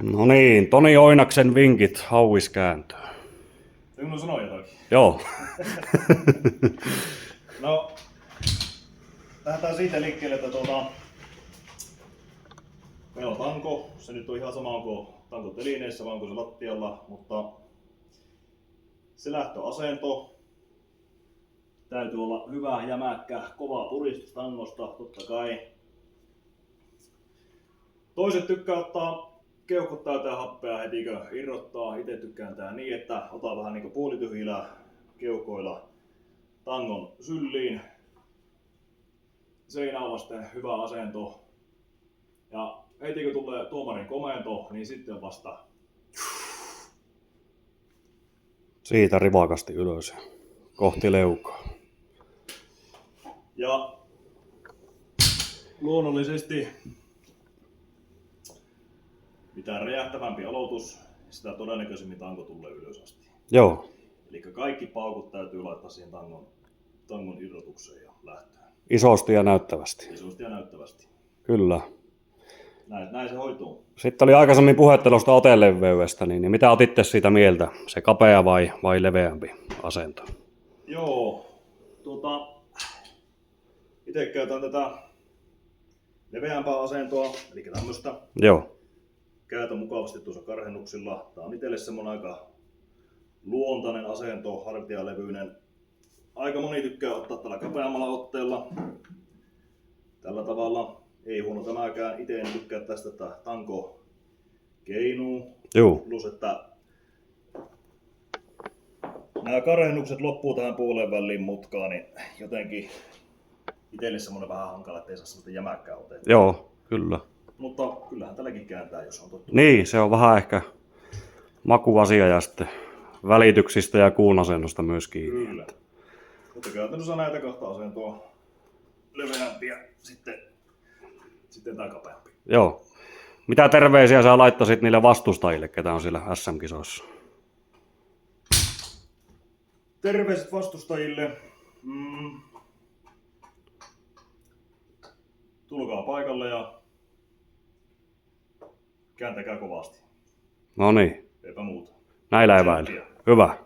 No niin, Toni Oinaksen vinkit hauiskääntöön. Minun sanoi jotakin. Joo. No, lähdetään siitä liikkeelle, että meillä on tanko. Se nyt on ihan sama, onko tanko telineessä vai onko se lattialla, mutta se lähtöasento täytyy olla hyvä, jämäkkä, kova puristus tangosta, totta kai. Toiset tykkää ottaa keuhkot täyteen happea heti kun irrottaa. Itse tykkään tää niin, että ota vähän niinku puolityhjillä keuhkoilla tangon sylliin. Seinää vasten hyvä asento. Ja heti kun tulee tuomarin komento, niin sitten vasta Siitä rivakasti ylös ja kohti leukaa. Ja luonnollisesti mitä räjähtävämpi aloitus, sitä todennäköisemmin tanko tulee ylös asti. Joo. Eli kaikki paukut täytyy laittaa siihen tangon irrotukseen ja lähtöön. Isosti ja näyttävästi. Isosti ja näyttävästi. Kyllä. Näin se hoituu. Sitten oli aikaisemmin puhetta tuosta oteleveydestä, niin mitä otitte siitä mieltä? Se kapea vai leveämpi asento? Joo, itse käytän tätä leveämpää asentoa, eli tämmöstä. Joo. Käytän mukavasti tuossa karhennuksilla. Tää on itselle semmonen aika luontainen asento, hartialevyinen. Aika moni tykkää ottaa tällä kapeammalla otteella. Tällä tavalla. Ei huono tämäkään. Itse en tykkää tästä, että tanko keinuu. Joo. Plus, että nämä karhennukset loppuu tähän puolen väliin mutkaan, niin jotenkin itselle semmonen vähän hankala, ettei saa semmoista jämäkkää otetta. Joo, kyllä. Mutta kyllähän tälläkin kääntää, jos on tottunut. Niin, se on vähän ehkä makuasia ja sitten välityksistä ja kuun asennosta myös kiinni. Kyllä. Mutta käytännössä näitä kahta asentoa leveämpiä, sitten tää kapeampi. Joo. Mitä terveisiä sä laittaisit niille vastustajille, ketä on siellä SM-kisoissa? Terveiset vastustajille. Tulkaa paikalle ja kääntäkää kovasti. No niin, Eipä muuta. näillä eväillä. Hyvä.